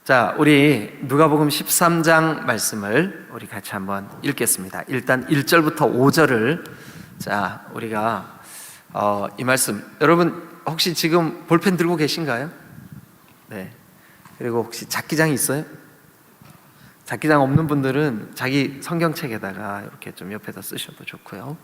자, 우리 누가복음 13장 말씀을 우리 같이 한번 읽겠습니다. 일단 1절부터 5절을 자, 우리가 이 말씀, 여러분 혹시 지금 볼펜 들고 계신가요? 네. 그리고 혹시 잡기장이 있어요? 잡기장 없는 분들은 자기 성경책에다가 이렇게 좀 옆에다 쓰셔도 좋고요.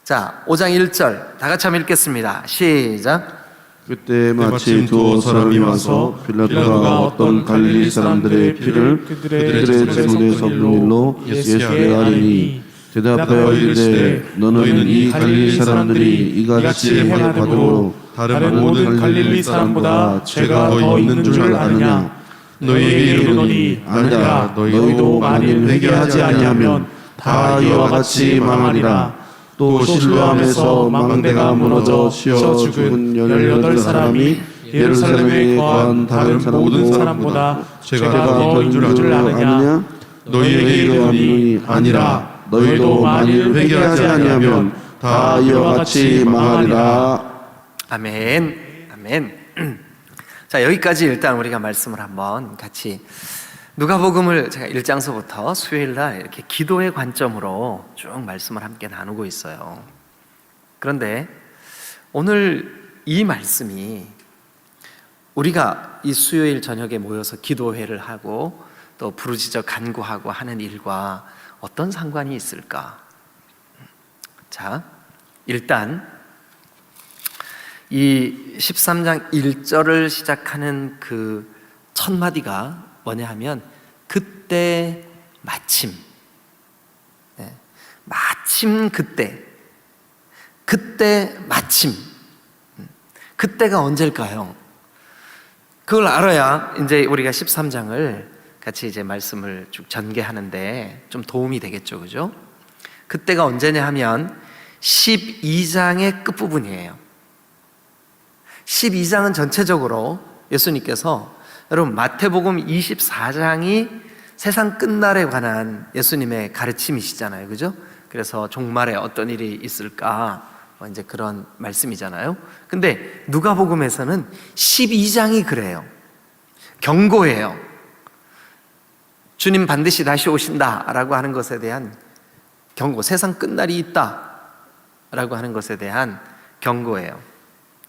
자, 5장 1절 다 같이 한번 읽겠습니다. 시작. 그때 마침 두어 사람이 와서 빌라도가 어떤 갈릴리 사람들의 피를 그들의 제물에서 분일로 예수께 아뢰니 대답하여 이르되 너는 이 갈릴리 사람들이 이같이 행하므로 다른 모든 갈릴리 사람보다 죄가 더 있는 줄 아느냐? 너희에게 이르노니 아니라 너희도 만일 회개하지 아니하면 다 이와 같이 망하리라. 또 실로암에서 망대가 무너져 쉬어 죽은 18사람이 예루살렘에 거한 다른 모든 사람보다 죄가 더 있는 줄 아느냐? 너희에게 이르노니 아니라 너희도 만일 회개하지 아니하면 다 이와 같이 망하리라. 아멘. 아멘. 자, 여기까지 일단 우리가 말씀을 한번 같이 누가복음을 제가 1장서부터 수요일날 이렇게 기도의 관점으로 쭉 말씀을 함께 나누고 있어요. 그런데 오늘 이 말씀이 우리가 이 수요일 저녁에 모여서 기도회를 하고 또 부르짖어 간구하고 하는 일과 어떤 상관이 있을까? 자, 일단 이 13장 1절을 시작하는 그 첫 마디가 뭐냐 하면 그때 마침, 마침 그때 마침, 그때가 언제일까요? 그걸 알아야 이제 우리가 13장을 같이 이제 말씀을 쭉 전개하는데 좀 도움이 되겠죠, 그죠? 그때가 언제냐 하면 12장의 끝부분이에요. 12장은 전체적으로 예수님께서, 여러분 마태복음 24장이 세상 끝날에 관한 예수님의 가르침이시잖아요, 그죠? 그래서 종말에 어떤 일이 있을까 이제 그런 말씀이잖아요. 근데 누가복음에서는 12장이 그래요. 경고예요. 주님 반드시 다시 오신다라고 하는 것에 대한 경고, 세상 끝날이 있다라고 하는 것에 대한 경고예요.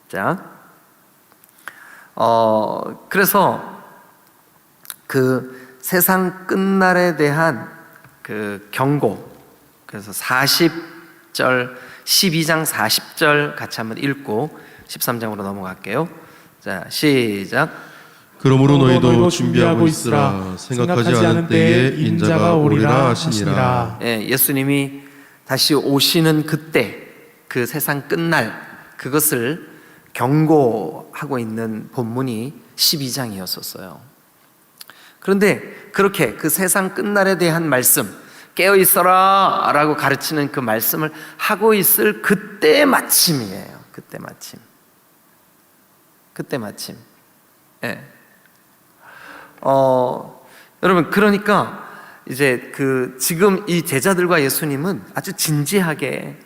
자, 그래서 그 세상 끝날에 대한 그 경고, 그래서 40절, 12장 40절 같이 한번 읽고 13장으로 넘어갈게요. 자, 시작. 그러므로 너희도 준비하고 있으라. 생각하지 않은 때에 인자가 오리라 하시니라. 예수님이 다시 오시는 그때, 그 세상 끝날, 그것을 경고하고 있는 본문이 12장이었었어요. 그런데 그렇게 그 세상 끝날에 대한 말씀, 깨어 있어라 라고 가르치는 그 말씀을 하고 있을 그때 마침이에요. 그때 마침. 그때 마침. 예. 여러분, 그러니까 이제 그 지금 이 제자들과 예수님은 아주 진지하게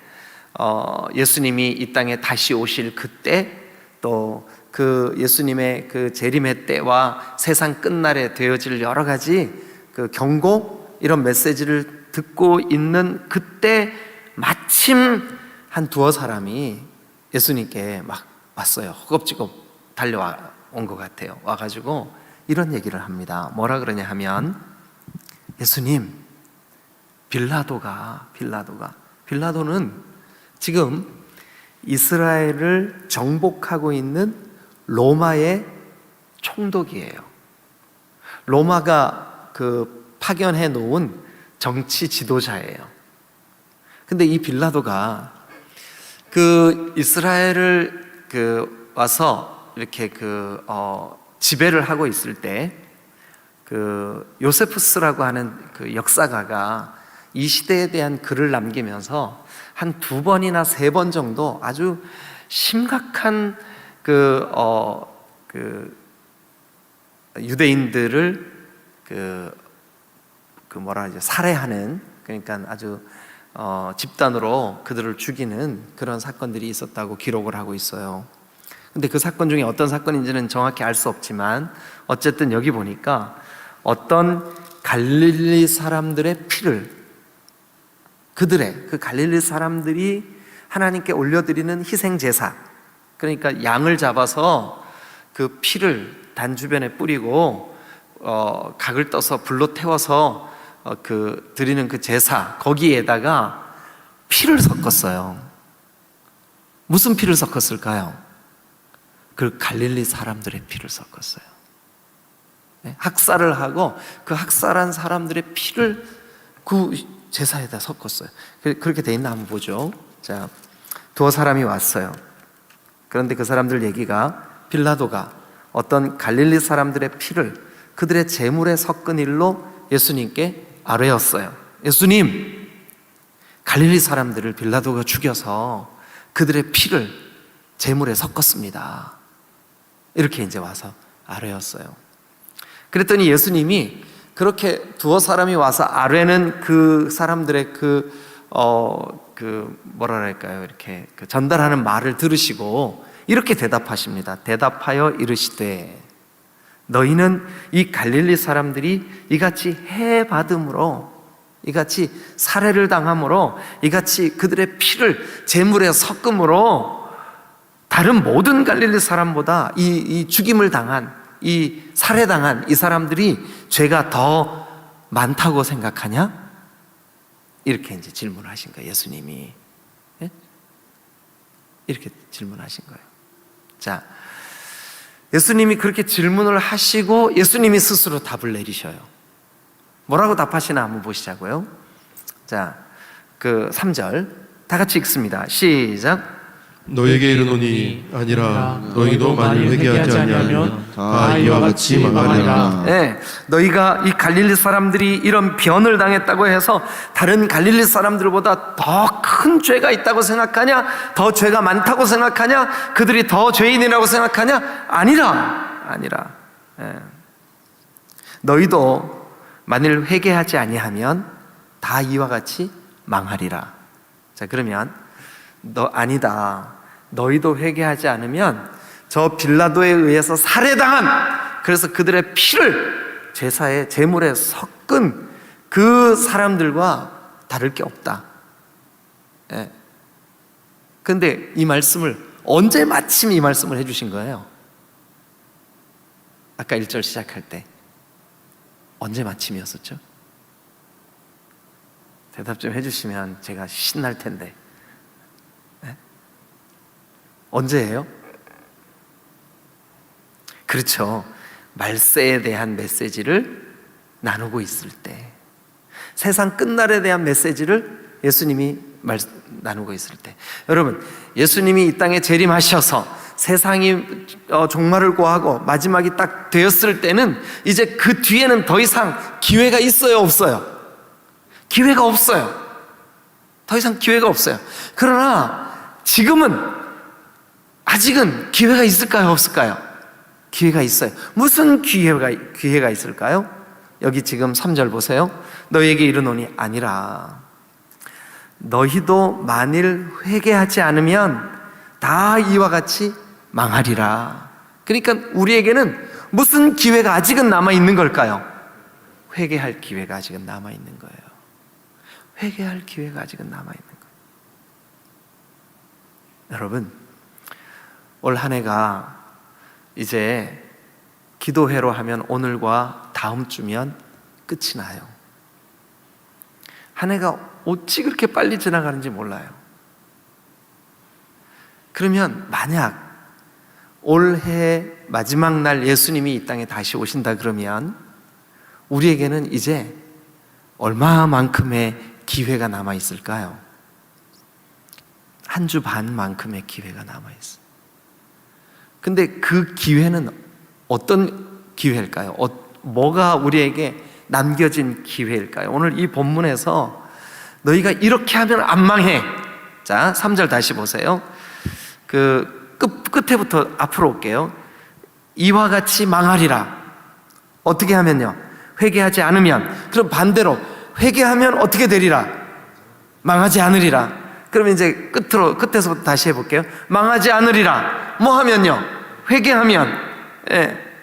예수님이 이 땅에 다시 오실 그때, 또 그 예수님의 그 재림의 때와 세상 끝날에 되어질 여러 가지 그 경고, 이런 메시지를 듣고 있는 그때 마침 한 두어 사람이 예수님께 막 왔어요. 허겁지겁 달려와 온 것 같아요. 와가지고 이런 얘기를 합니다. 뭐라 그러냐 하면, 예수님, 빌라도는 지금 이스라엘을 정복하고 있는 로마의 총독이에요. 로마가 그 파견해 놓은 정치 지도자예요. 근데 이 빌라도가 그 이스라엘을 그 와서 이렇게 그 지배를 하고 있을 때, 그 요세푸스라고 하는 그 역사가가 이 시대에 대한 글을 남기면서 한 2번이나 3번 정도 아주 심각한 그 유대인들을 살해하는, 그러니까 아주 집단으로 그들을 죽이는 그런 사건들이 있었다고 기록을 하고 있어요. 근데 그 사건 중에 어떤 사건인지는 정확히 알 수 없지만 어쨌든 여기 보니까 어떤 갈릴리 사람들의 피를, 그들의 그 갈릴리 사람들이 하나님께 올려드리는 희생 제사, 그러니까 양을 잡아서 그 피를 단 주변에 뿌리고 각을 떠서 불로 태워서 그 드리는 그 제사, 거기에다가 피를 섞었어요. 무슨 피를 섞었을까요? 그 갈릴리 사람들의 피를 섞었어요. 학살을 하고 그 학살한 사람들의 피를 그 제사에다 섞었어요. 그렇게 돼 있나 한번 보죠. 자, 두어 사람이 왔어요. 그런데 그 사람들 얘기가 빌라도가 어떤 갈릴리 사람들의 피를 그들의 제물에 섞은 일로 예수님께 아뢰었어요. 예수님, 갈릴리 사람들을 빌라도가 죽여서 그들의 피를 제물에 섞었습니다. 이렇게 이제 와서 아뢰었어요. 그랬더니 예수님이 그렇게 두어 사람이 와서 아뢰는 그 사람들의 뭐랄까요, 이렇게 전달하는 말을 들으시고 이렇게 대답하십니다. 대답하여 이르시되 너희는 이 갈릴리 사람들이 이같이 해받음으로, 이같이 살해를 당함으로, 이같이 그들의 피를 제물에 섞음으로 다른 모든 갈릴리 사람보다 이 죽임을 당한, 이 살해당한 이 사람들이 죄가 더 많다고 생각하냐? 이렇게 이제 질문하신 거예요, 예수님이. 예? 이렇게 질문하신 거예요. 자, 예수님이 그렇게 질문을 하시고 예수님이 스스로 답을 내리셔요. 뭐라고 답하시나 한번 보시자고요. 자, 그 3절 다 같이 읽습니다. 시작. 너에게 이르노니 아니라 너희도 만일 회개하지 아니하면 다 이와 같이 망하리라. 네, 너희가 이 갈릴리 사람들이 이런 변을 당했다고 해서 다른 갈릴리 사람들보다 더 큰 죄가 있다고 생각하냐? 더 죄가 많다고 생각하냐? 그들이 더 죄인이라고 생각하냐? 아니라. 네. 너희도 만일 회개하지 아니하면 다 이와 같이 망하리라. 자, 그러면 아니다. 너희도 회개하지 않으면 저 빌라도에 의해서 살해당한, 그래서 그들의 피를 제사의 제물에 섞은 그 사람들과 다를 게 없다. 예. 근데 이 말씀을 언제 마침 이 말씀을 해주신 거예요? 아까 1절 시작할 때 언제 마침이었었죠? 대답 좀 해주시면 제가 신날 텐데. 언제예요? 그렇죠. 말세에 대한 메시지를 나누고 있을 때, 세상 끝날에 대한 메시지를 예수님이 나누고 있을 때. 여러분, 예수님이 이 땅에 재림하셔서 세상이 종말을 고하고 마지막이 딱 되었을 때는 이제 그 뒤에는 더 이상 기회가 있어요, 없어요? 기회가 없어요. 더 이상 기회가 없어요. 그러나 지금은, 아직은 기회가 있을까요, 없을까요? 기회가 있어요. 무슨 기회가 있을까요? 여기 지금 3절 보세요. 너희에게 이르노니 아니라 너희도 만일 회개하지 않으면 다 이와 같이 망하리라. 그러니까 우리에게는 무슨 기회가 아직은 남아있는 걸까요? 회개할 기회가 아직은 남아있는 거예요. 회개할 기회가 아직은 남아있는 거예요. 여러분, 올 한 해가 이제 기도회로 하면 오늘과 다음 주면 끝이 나요. 한 해가 어찌 그렇게 빨리 지나가는지 몰라요. 그러면 만약 올해 마지막 날 예수님이 이 땅에 다시 오신다 그러면 우리에게는 이제 얼마만큼의 기회가 남아있을까요? 한 주 반만큼의 기회가 남아있어요. 근데 그 기회는 어떤 기회일까요? 뭐가 우리에게 남겨진 기회일까요? 오늘 이 본문에서 너희가 이렇게 하면 안 망해. 자, 3절 다시 보세요. 그 끝에부터 앞으로 올게요. 이와 같이 망하리라. 어떻게 하면요? 회개하지 않으면. 그럼 반대로 회개하면 어떻게 되리라? 망하지 않으리라. 그러면 이제 끝에서부터 다시 해볼게요. 망하지 않으리라. 뭐 하면요? 회개하면. 예.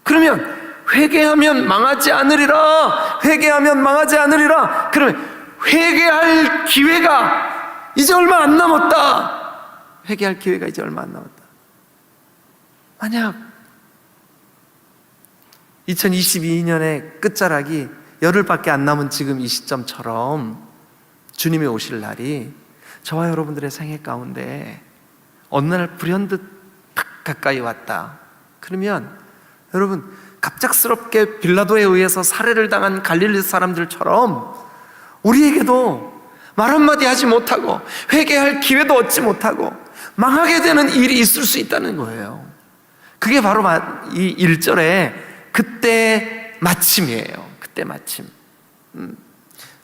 그러면 회개하면 망하지 않으리라. 회개하면 망하지 않으리라. 그러면 회개할 기회가 이제 얼마 안 남았다. 회개할 기회가 이제 얼마 안 남았다. 만약 2022년의 끝자락이 열흘밖에 안 남은 지금 이 시점처럼 주님이 오실 날이 저와 여러분들의 생애 가운데 어느 날 불현듯 팍 가까이 왔다. 그러면 여러분, 갑작스럽게 빌라도에 의해서 살해를 당한 갈릴리 사람들처럼 우리에게도 말 한마디 하지 못하고 회개할 기회도 얻지 못하고 망하게 되는 일이 있을 수 있다는 거예요. 그게 바로 이 1절에 그때 마침이에요. 그때 마침.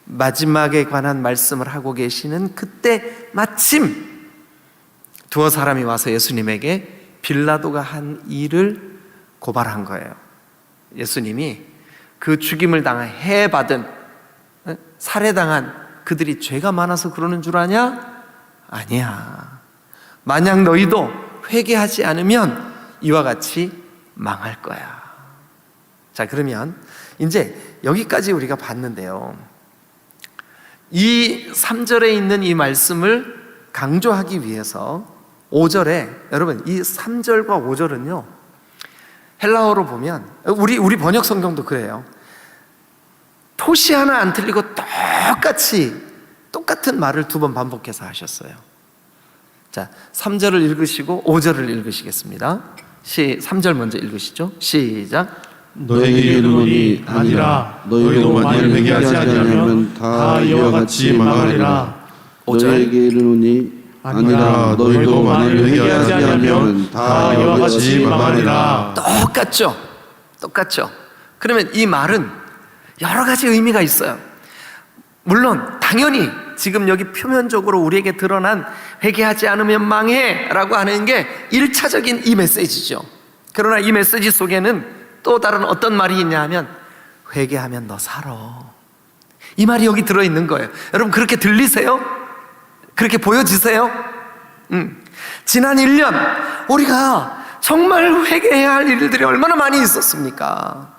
마지막에 관한 말씀을 하고 계시는 그때 마침 두어 사람이 와서 예수님에게 빌라도가 한 일을 고발한 거예요. 예수님이 그 죽임을 당한 해받은 살해당한 그들이 죄가 많아서 그러는 줄 아냐? 아니야. 만약 너희도 회개하지 않으면 이와 같이 망할 거야. 자, 그러면 이제 여기까지 우리가 봤는데요, 이 3절에 있는 이 말씀을 강조하기 위해서 5절에, 여러분 이 3절과 5절은요 헬라어로 보면 우리 번역 성경도 그래요. 토시 하나 안 틀리고 똑같은 말을 2번 반복해서 하셨어요. 자, 3절을 읽으시고 5절을 읽으시겠습니다. 3절 먼저 읽으시죠. 시작. 너에게 이르노니 아니라 너희도 만일 회개하지 아니하면 다 이와 같이 망하리라. 5절. 너에게 이르노니 아니라 너희도 만일 회개하지 아니하면 다 이와 같이 망하리라. 똑같죠. 그러면 이 말은 여러 가지 의미가 있어요. 물론 당연히 지금 여기 표면적으로 우리에게 드러난 회개하지 않으면 망해 라고 하는 게 1차적인 이 메시지죠. 그러나 이 메시지 속에는 또 다른 어떤 말이 있냐 하면 회개하면 너 살아. 이 말이 여기 들어있는 거예요. 여러분 그렇게 들리세요? 그렇게 보여지세요? 지난 1년 우리가 정말 회개해야 할 일들이 얼마나 많이 있었습니까?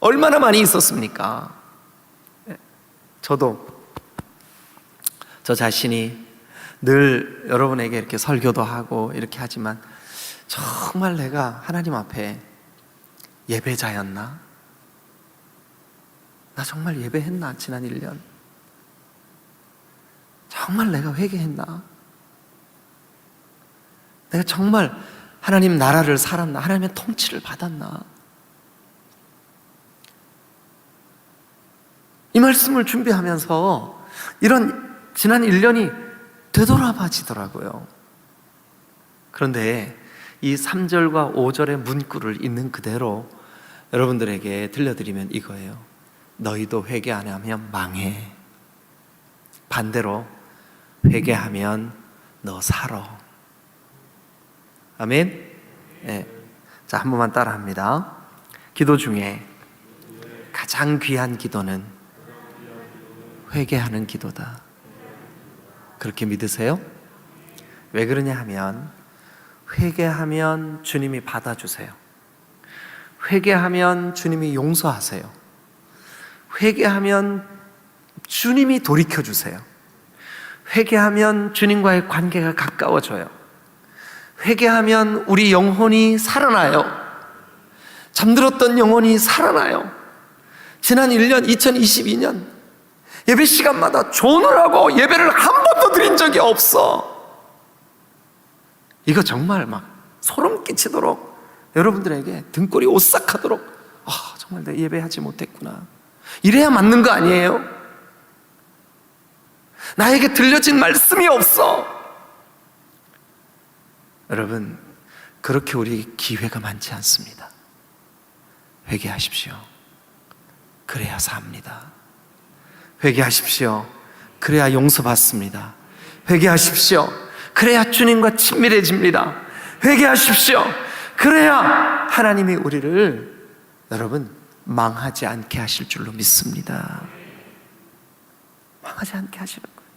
얼마나 많이 있었습니까? 저도 저 자신이 늘 여러분에게 이렇게 설교도 하고 이렇게 하지만 정말 내가 하나님 앞에 예배자였나? 나 정말 예배했나? 지난 1년 정말 내가 회개했나? 내가 정말 하나님 나라를 살았나? 하나님의 통치를 받았나? 이 말씀을 준비하면서 이런 지난 1년이 되돌아봐지더라고요. 그런데 이 3절과 5절의 문구를 있는 그대로 여러분들에게 들려드리면 이거예요. 너희도 회개 안 하면 망해. 반대로 회개하면 너 살아. 아멘? 네. 자, 한 번만 따라 합니다. 기도 중에 가장 귀한 기도는 회개하는 기도다. 그렇게 믿으세요? 왜 그러냐 하면 회개하면 주님이 받아주세요. 회개하면 주님이 용서하세요. 회개하면 주님이 돌이켜주세요. 회개하면 주님과의 관계가 가까워져요. 회개하면 우리 영혼이 살아나요. 잠들었던 영혼이 살아나요. 지난 1년 2022년 예배 시간마다 조느라고 예배를 한 번도 드린 적이 없어. 이거 정말 막 소름 끼치도록 여러분들에게 등골이 오싹하도록 정말 내가 예배하지 못했구나. 이래야 맞는 거 아니에요? 나에게 들려진 말씀이 없어. 여러분, 그렇게 우리 기회가 많지 않습니다. 회개하십시오. 그래야 삽니다. 회개하십시오. 그래야 용서받습니다. 회개하십시오. 그래야 주님과 친밀해집니다. 회개하십시오. 그래야 하나님이 우리를 여러분 망하지 않게 하실 줄로 믿습니다. 망하지 않게 하시는 거예요.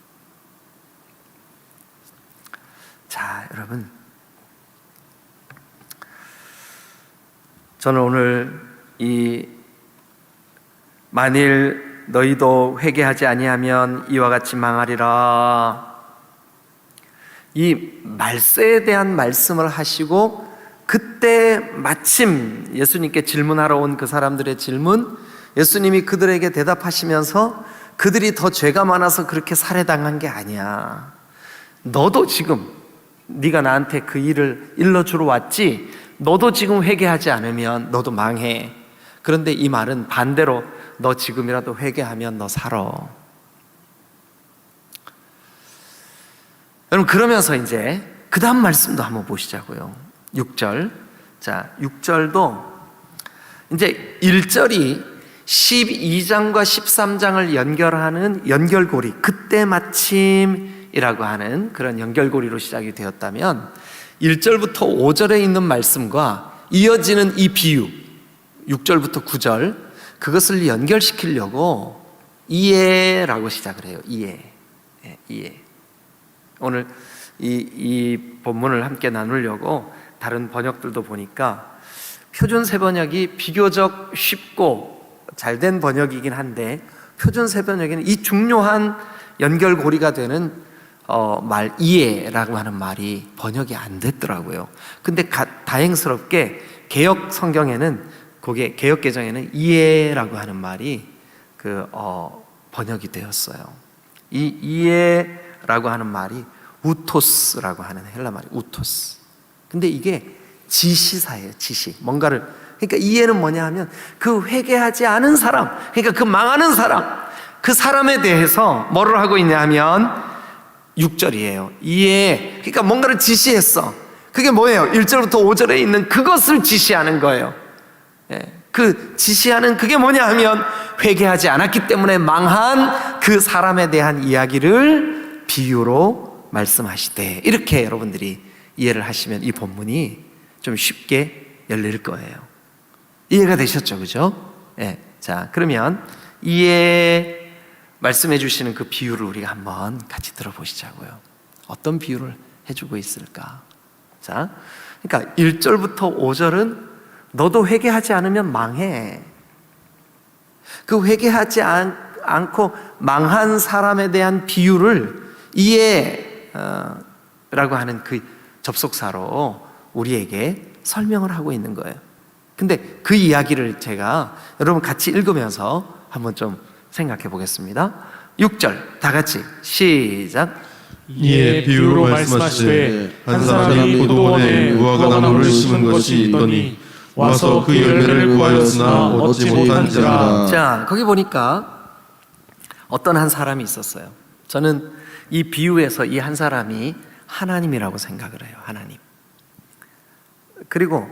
자, 여러분, 저는 오늘 만일 너희도 회개하지 아니하면 이와 같이 망하리라, 이 말세에 대한 말씀을 하시고, 그때 마침 예수님께 질문하러 온 그 사람들의 질문, 예수님이 그들에게 대답하시면서 그들이 더 죄가 많아서 그렇게 살해당한 게 아니야, 너도 지금 네가 나한테 그 일을 일러주러 왔지, 너도 지금 회개하지 않으면 너도 망해. 그런데 이 말은 반대로 너 지금이라도 회개하면 너 살아. 여러분, 그러면서 이제 그 다음 말씀도 한번 보시자고요. 6절. 자, 6절도 이제 1절이 12장과 13장을 연결하는 연결고리, 그때 마침이라고 하는 그런 연결고리로 시작이 되었다면, 1절부터 5절에 있는 말씀과 이어지는 이 비유 6절부터 9절, 그것을 연결시키려고 이해라고 시작을 해요. 이해. 이해. 오늘 이 본문을 함께 나누려고 다른 번역들도 보니까 표준 세번역이 비교적 쉽고 잘된 번역이긴 한데, 표준 세번역에는 이 중요한 연결고리가 되는 말 이해라고 하는 말이 번역이 안 됐더라고요. 근데 다행스럽게 개역 성경에는, 그게 개역 개정에는 이해라고 하는 말이 번역이 되었어요. 이 이해라고 하는 말이 우토스라고 하는 헬라 말이 우토스. 근데 이게 지시사예요. 지시. 뭔가를, 그러니까 이해는 뭐냐 하면 그 회개하지 않은 사람, 그러니까 그 망하는 사람, 그 사람에 대해서 뭐를 하고 있냐 하면 6절이에요. 이해. 그러니까 뭔가를 지시했어. 그게 뭐예요? 1절부터 5절에 있는 그것을 지시하는 거예요. 그 지시하는 그게 뭐냐 하면 회개하지 않았기 때문에 망한 그 사람에 대한 이야기를 비유로 말씀하시되, 이렇게 여러분들이 이해를 하시면 이 본문이 좀 쉽게 열릴 거예요. 이해가 되셨죠? 그죠? 자, 그러면 이해 말씀해 주시는 그 비유를 우리가 한번 같이 들어보시자고요. 어떤 비유를 해주고 있을까? 자, 그러니까 1절부터 5절은 너도 회개하지 않으면 망해. 그 회개하지 않고 망한 사람에 대한 비유를 이해라고 하는 그 접속사로 우리에게 설명을 하고 있는 거예요. 근데 그 이야기를 제가 여러분 같이 읽으면서 한번 좀 생각해 보겠습니다. 6절 다 같이 시작. 이에 비유로 말씀하시되 한 사람이 포도원에 무화과 나무를 심은 것이 있더니 와서 그 열매를 구하였으나 얻지 못한지라. 자, 거기 보니까 어떤 한 사람이 있었어요. 저는 이 비유에서 이 한 사람이 하나님이라고 생각을 해요. 하나님. 그리고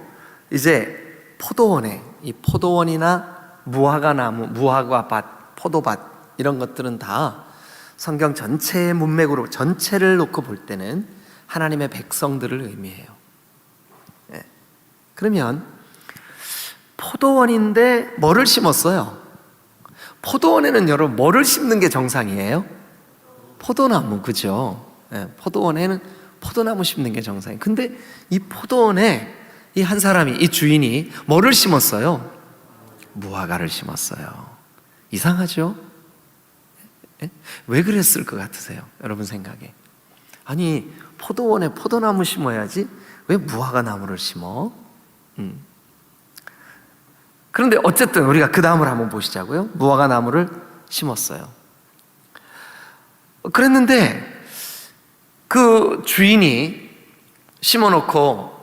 이제 포도원에, 이 포도원이나 무화과 나무, 무화과밭, 포도밭, 이런 것들은 다 성경 전체의 문맥으로 전체를 놓고 볼 때는 하나님의 백성들을 의미해요. 그러면 포도원인데 뭐를 심었어요? 포도원에는 여러분 뭐를 심는 게 정상이에요? 포도나무, 그죠? 포도원에는 포도나무 심는 게 정상이에요. 근데 이 포도원에 이 한 사람이, 이 주인이 뭐를 심었어요? 무화과를 심었어요. 이상하죠? 왜 그랬을 것 같으세요? 여러분 생각에. 아니, 포도원에 포도나무 심어야지 왜 무화과 나무를 심어? 그런데 어쨌든 우리가 그 다음을 한번 보시자고요. 무화과 나무를 심었어요. 그랬는데 그 주인이 심어놓고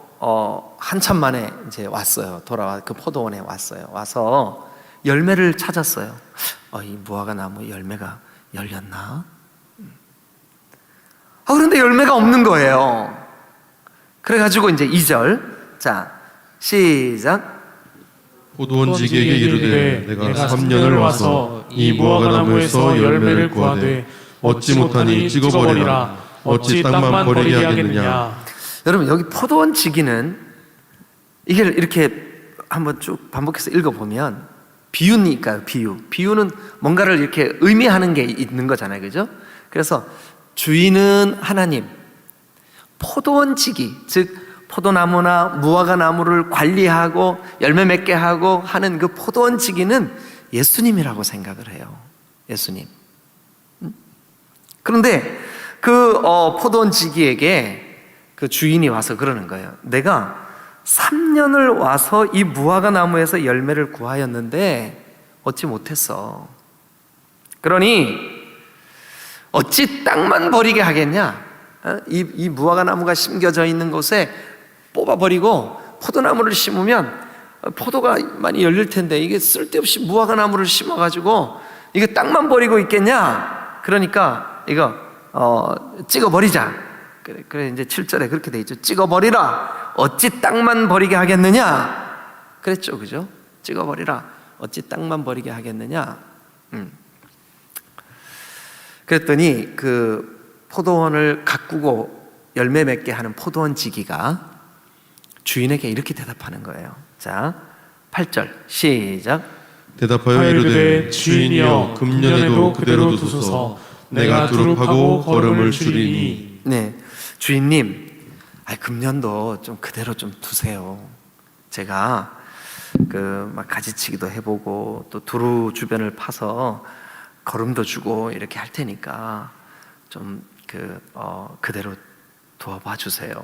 한참 만에 이제 왔어요. 그 포도원에 왔어요. 와서 열매를 찾았어요. 이 무화과 나무 열매가 열렸나? 그런데 열매가 없는 거예요. 그래가지고 이제 2절, 자 시작. 포도원지기에게 이르되 내가 3년을 와서 이 무화과 나무에서 열매를 구하되 얻지 못하니 찍어버리라. 어찌 땅만 버리게 하겠느냐. 여러분, 여기 포도원 지기는, 이게 이렇게 한번 쭉 반복해서 읽어보면 비유니까요. 비유는 뭔가를 이렇게 의미하는 게 있는 거잖아요. 그죠? 그래서 주인은 하나님, 포도원지기, 즉 포도나무나 무화과 나무를 관리하고 열매 맺게 하고 하는 그 포도원지기는 예수님이라고 생각을 해요. 예수님. 그런데 그 포도원지기에게 그 주인이 와서 그러는 거예요. 내가 3년을 와서 이 무화과 나무에서 열매를 구하였는데 얻지 못했어. 그러니 어찌 땅만 버리게 하겠냐? 이 무화과 나무가 심겨져 있는 곳에 뽑아버리고 포도나무를 심으면 포도가 많이 열릴 텐데 이게 쓸데없이 무화과 나무를 심어가지고 이게 땅만 버리고 있겠냐? 그러니까 이거 찍어버리자. 그래 이제 7절에 그렇게 돼 있죠. 찍어버리라. 어찌 땅만 버리게 하겠느냐? 그랬죠, 그죠? 찍어버리라. 어찌 땅만 버리게 하겠느냐? 그랬더니 그 포도원을 가꾸고 열매 맺게 하는 포도원 지기가 주인에게 이렇게 대답하는 거예요. 자, 8절 시작. 대답하여 이르되 주인이여 금년에도 그대로 두소서 내가 두릅하고 거름을 줄이니. 네, 주인님, 금년도 좀 그대로 좀 두세요. 제가 막 가지치기도 해보고 또 두루 주변을 파서 거름도 주고 이렇게 할 테니까 좀 그대로 두어봐 주세요.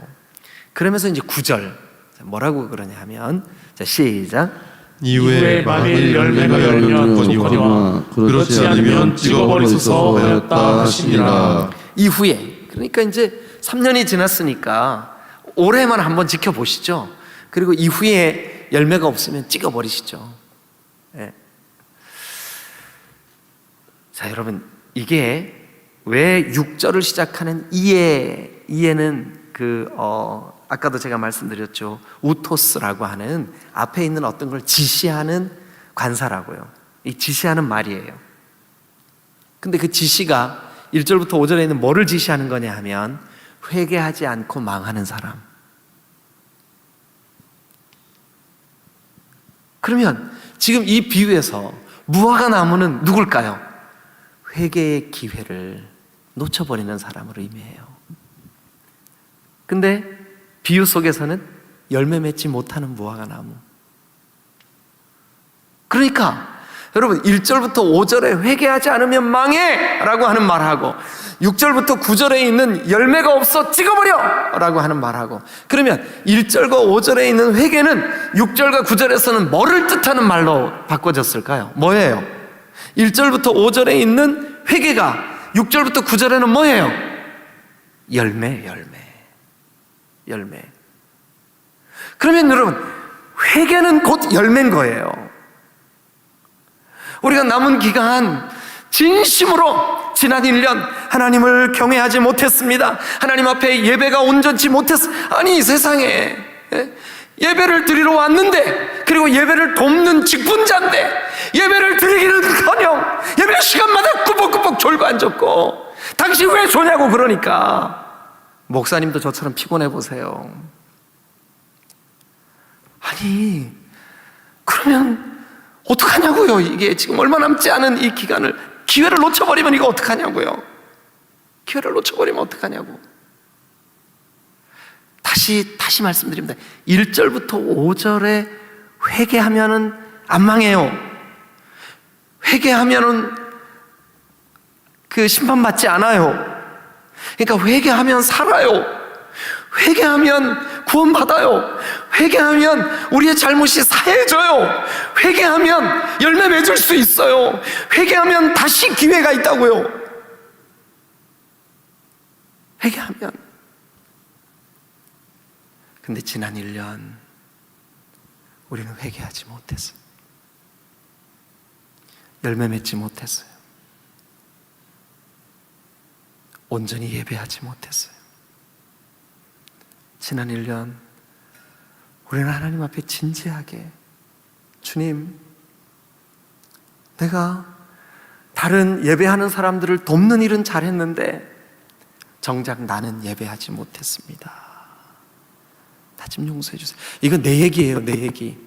그러면서 이제 9절 뭐라고 그러냐 하면, 자 시작. 이후에 만일 열매가 열면 거니와 그렇지 않으면 찍어버리소서 하였다 하시니라. 이후에, 그러니까 이제 3년이 지났으니까 올해만 한번 지켜보시죠. 그리고 이후에 열매가 없으면 찍어버리시죠. 네. 자, 여러분, 이게 왜 6절을 시작하는 이해는 아까도 제가 말씀드렸죠. 우토스라고 하는 앞에 있는 어떤 걸 지시하는 관사라고요. 이 지시하는 말이에요. 근데 그 지시가 1절부터 5절에 있는 뭐를 지시하는 거냐 하면 회개하지 않고 망하는 사람. 그러면 지금 이 비유에서 무화과 나무는 누굴까요? 회개의 기회를 놓쳐버리는 사람을 의미해요. 근데 비유 속에서는 열매 맺지 못하는 무화과 나무. 그러니까 여러분 1절부터 5절에 회개하지 않으면 망해! 라고 하는 말하고 6절부터 9절에 있는 열매가 없어 찍어버려! 라고 하는 말하고, 그러면 1절과 5절에 있는 회개는 6절과 9절에서는 뭐를 뜻하는 말로 바꿔졌을까요? 뭐예요? 1절부터 5절에 있는 회개가 6절부터 9절에는 뭐예요? 열매. 그러면 여러분, 회개는 곧 열매인 거예요. 우리가 남은 기간 진심으로 지난 1년 하나님을 경외하지 못했습니다. 하나님 앞에 예배가 온전치 아니 세상에 예배를 드리러 왔는데, 그리고 예배를 돕는 직분자인데 예배를 드리기는커녕 예배 시간마다 꾸벅꾸벅 졸고 앉았고, 당신 왜 조냐고. 그러니까 목사님도 저처럼 피곤해 보세요. 아니 그러면 어떡하냐고요. 이게 지금 얼마 남지 않은 이 기간을, 기회를 놓쳐버리면 이거 어떡하냐고요. 기회를 놓쳐버리면 어떡하냐고. 다시 말씀드립니다. 1절부터 5절에 회개하면은 안 망해요. 회개하면은 그 심판받지 않아요. 그러니까 회개하면 살아요. 회개하면 구원받아요. 회개하면 우리의 잘못이 사해져요. 회개하면 열매 맺을 수 있어요. 회개하면 다시 기회가 있다고요. 회개하면. 근데 지난 1년 우리는 회개하지 못했어요. 열매 맺지 못했어요. 온전히 예배하지 못했어요. 지난 1년 우리는 하나님 앞에 진지하게, 주님, 내가 다른 예배하는 사람들을 돕는 일은 잘했는데 정작 나는 예배하지 못했습니다. 나 좀 용서해 주세요. 이건 내 얘기예요, 내 얘기.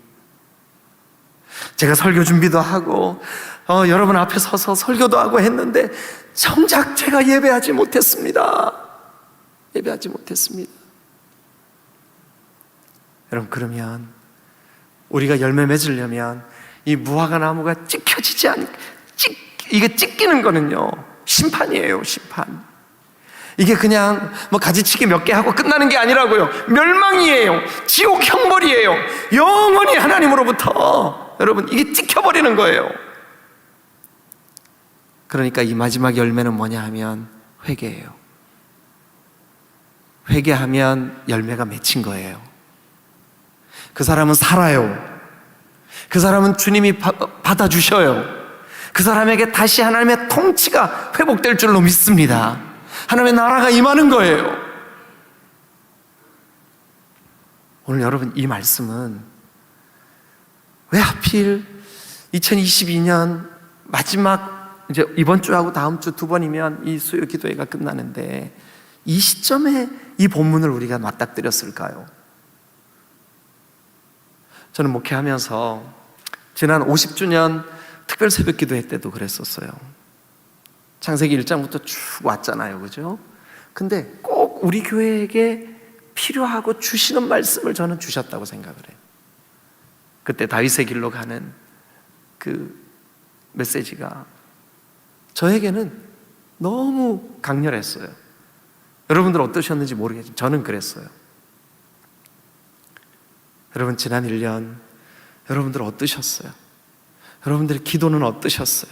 제가 설교 준비도 하고 여러분 앞에 서서 설교도 하고 했는데 정작 제가 예배하지 못했습니다. 예배하지 못했습니다. 여러분, 그러면 우리가 열매 맺으려면 이 무화과 나무가 이게 찢기는 거는요, 심판이에요, 심판. 이게 그냥 뭐 가지치기 몇 개 하고 끝나는 게 아니라고요. 멸망이에요. 지옥 형벌이에요. 영원히 하나님으로부터 여러분, 이게 찍혀버리는 거예요. 그러니까 이 마지막 열매는 뭐냐 하면 회개예요. 회개하면 열매가 맺힌 거예요. 그 사람은 살아요. 그 사람은 주님이 받아주셔요. 그 사람에게 다시 하나님의 통치가 회복될 줄로 믿습니다. 하나님의 나라가 임하는 거예요. 오늘 여러분, 이 말씀은 왜 하필 2022년 마지막, 이제 이번 주하고 다음 주 두 번이면 이 수요 기도회가 끝나는데 이 시점에 이 본문을 우리가 맞닥뜨렸을까요? 저는 목회하면서 지난 50주년 특별 새벽 기도회 때도 그랬었어요. 창세기 1장부터 쭉 왔잖아요, 그죠? 근데 꼭 우리 교회에게 필요하고 주시는 말씀을 저는 주셨다고 생각을 해요. 그때 다윗의 길로 가는 그 메시지가 저에게는 너무 강렬했어요. 여러분들 어떠셨는지 모르겠지만 저는 그랬어요. 여러분, 지난 1년 여러분들 어떠셨어요? 여러분들의 기도는 어떠셨어요?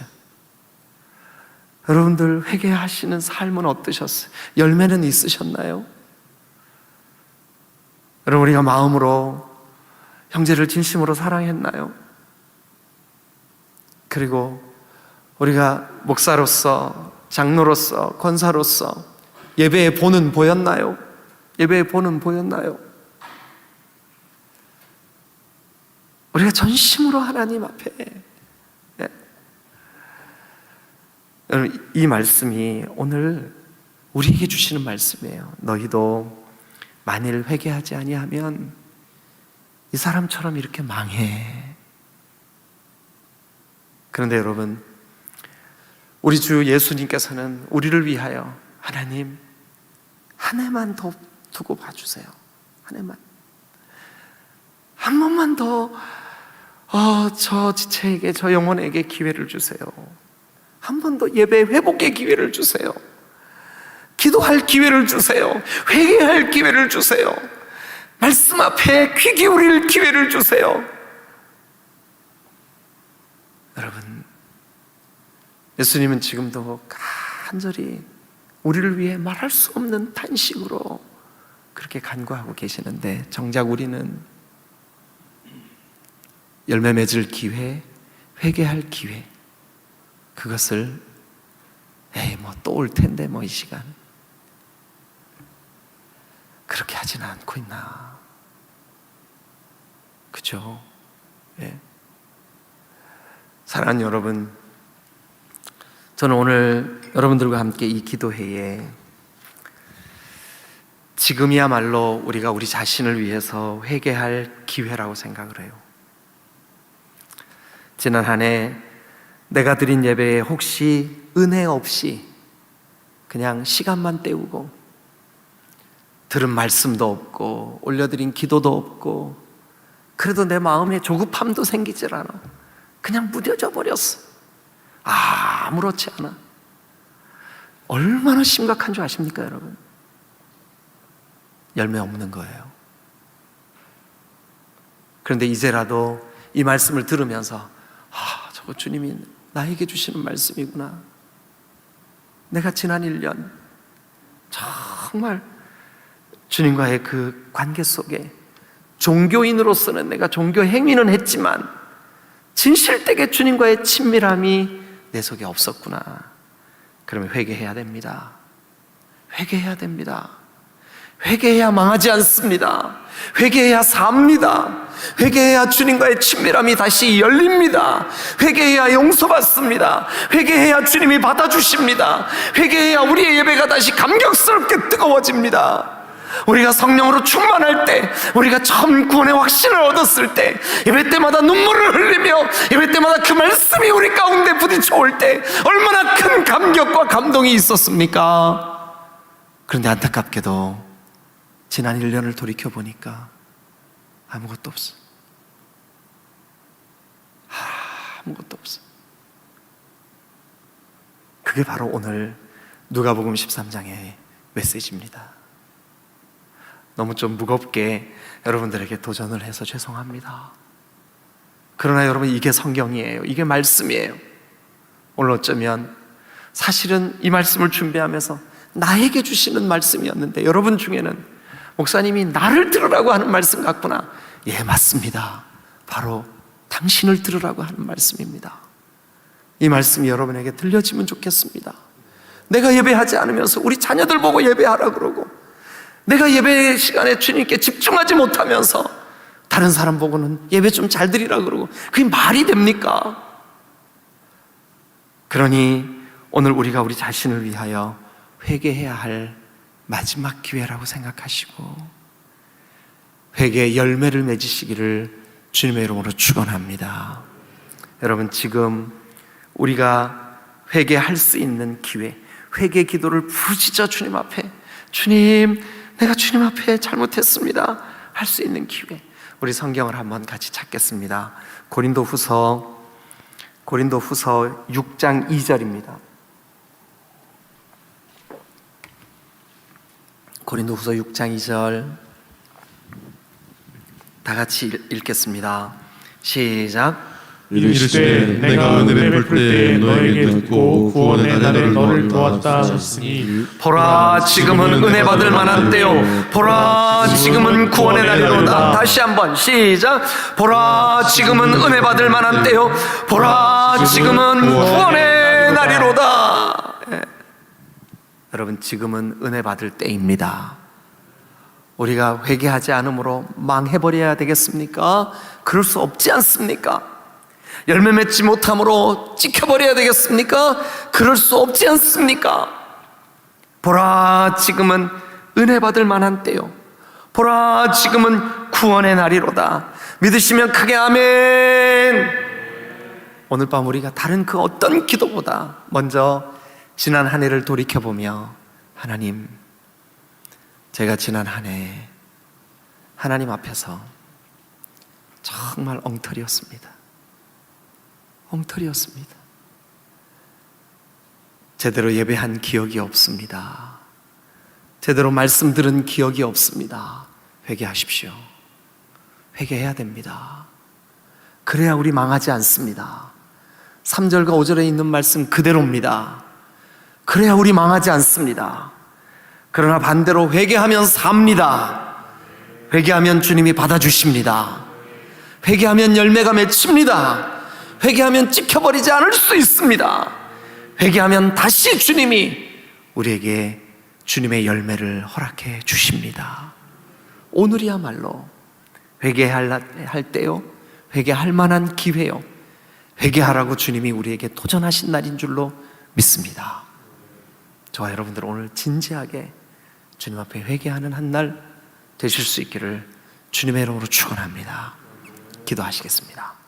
여러분들 회개하시는 삶은 어떠셨어요? 열매는 있으셨나요? 여러분, 우리가 마음으로 형제를 진심으로 사랑했나요? 그리고 우리가 목사로서, 장로로서, 권사로서 예배의 본은 보였나요? 예배의 본은 보였나요? 우리가 전심으로 하나님 앞에, 네. 여러분, 이 말씀이 오늘 우리에게 주시는 말씀이에요. 너희도 만일 회개하지 아니하면 이 사람처럼 이렇게 망해. 그런데 여러분, 우리 주 예수님께서는 우리를 위하여 하나님, 한 해만 더 두고 봐주세요. 한 해만, 한 번만 더 저 지체에게, 저 영혼에게 기회를 주세요. 한 번 더 예배 회복의 기회를 주세요. 기도할 기회를 주세요. 회개할 기회를 주세요. 말씀 앞에 귀 기울일 기회를 주세요. 여러분, 예수님은 지금도 간절히 우리를 위해 말할 수 없는 탄식으로 그렇게 간구하고 계시는데, 정작 우리는 열매 맺을 기회, 회개할 기회, 그것을 뭐 또 올 텐데 뭐 이 시간, 그렇게 하지는 않고 있나. 그죠? 예. 사랑하는 여러분, 저는 오늘 여러분들과 함께 이 기도회에 지금이야말로 우리가 우리 자신을 위해서 회개할 기회라고 생각을 해요. 지난 한 해 내가 드린 예배에 혹시 은혜 없이 그냥 시간만 때우고 들은 말씀도 없고 올려드린 기도도 없고, 그래도 내 마음에 조급함도 생기질 않아. 그냥 무뎌져 버렸어. 아무렇지 않아. 얼마나 심각한 줄 아십니까, 여러분? 열매 없는 거예요. 그런데 이제라도 이 말씀을 들으면서 저거 주님이 나에게 주시는 말씀이구나. 내가 지난 1년 정말 주님과의 그 관계 속에 종교인으로서는 내가 종교 행위는 했지만 진실되게 주님과의 친밀함이 내 속에 없었구나. 그러면 회개해야 됩니다. 회개해야 됩니다. 회개해야 망하지 않습니다. 회개해야 삽니다. 회개해야 주님과의 친밀함이 다시 열립니다. 회개해야 용서받습니다. 회개해야 주님이 받아주십니다. 회개해야 우리의 예배가 다시 감격스럽게 뜨거워집니다. 우리가 성령으로 충만할 때, 우리가 처음 구원의 확신을 얻었을 때, 예배 때마다 눈물을 흘리며 예배 때마다 그 말씀이 우리 가운데 부딪혀 올 때 얼마나 큰 감격과 감동이 있었습니까? 그런데 안타깝게도 지난 1년을 돌이켜보니까 아무것도 없어. 아무것도 없어. 그게 바로 오늘 누가복음 13장의 메시지입니다. 너무 좀 무겁게 여러분들에게 도전을 해서 죄송합니다. 그러나 여러분, 이게 성경이에요. 이게 말씀이에요. 오늘 어쩌면 사실은 이 말씀을 준비하면서 나에게 주시는 말씀이었는데 여러분 중에는 목사님이 나를 들으라고 하는 말씀 같구나. 예, 맞습니다. 바로 당신을 들으라고 하는 말씀입니다. 이 말씀이 여러분에게 들려지면 좋겠습니다. 내가 예배하지 않으면서 우리 자녀들 보고 예배하라 그러고, 내가 예배 시간에 주님께 집중하지 못하면서 다른 사람 보고는 예배 좀 잘 드리라 그러고, 그게 말이 됩니까? 그러니 오늘 우리가 우리 자신을 위하여 회개해야 할 마지막 기회라고 생각하시고 회개의 열매를 맺으시기를 주님의 이름으로 축원합니다. 여러분, 지금 우리가 회개할 수 있는 기회, 회개 기도를 부르짖어 주님 앞에, 주님, 내가 주님 앞에 잘못했습니다 할 수 있는 기회, 우리 성경을 한번 같이 찾겠습니다. 고린도후서 6장 2절입니다. 고린도후서 6장 2절 다 같이 읽겠습니다. 시작. 이르시되 내가 은혜를 베풀 때 너에게 듣고 구원의 날에 너를 도왔다 하셨으니 보라, 지금은 은혜 받을 만한 때요, 보라, 지금은 구원의 날이로다. 다시 한번 시작. 보라, 지금은 은혜 받을 만한 때요, 보라, 지금은 구원의 날이로다. 예. 여러분, 지금은 은혜 받을 때입니다. 우리가 회개하지 않으므로 망해버려야 되겠습니까? 그럴 수 없지 않습니까? 열매 맺지 못함으로 찍혀버려야 되겠습니까? 그럴 수 없지 않습니까? 보라, 지금은 은혜 받을 만한 때요, 보라, 지금은 구원의 날이로다. 믿으시면 크게 아멘. 오늘 밤 우리가 다른 그 어떤 기도보다 먼저 지난 한 해를 돌이켜보며, 하나님, 제가 지난 한 해 하나님 앞에서 정말 엉터리였습니다. 엉터리였습니다. 제대로 예배한 기억이 없습니다. 제대로 말씀 들은 기억이 없습니다. 회개하십시오. 회개해야 됩니다. 그래야 우리 망하지 않습니다. 3절과 5절에 있는 말씀 그대로입니다. 그래야 우리 망하지 않습니다. 그러나 반대로 회개하면 삽니다. 회개하면 주님이 받아주십니다. 회개하면 열매가 맺힙니다. 회개하면 찍혀버리지 않을 수 있습니다. 회개하면 다시 주님이 우리에게 주님의 열매를 허락해 주십니다. 오늘이야말로 회개할 때요, 회개할 만한 기회요, 회개하라고 주님이 우리에게 도전하신 날인 줄로 믿습니다. 저와 여러분들 오늘 진지하게 주님 앞에 회개하는 한 날 되실 수 있기를 주님의 이름으로 축원합니다. 기도하시겠습니다.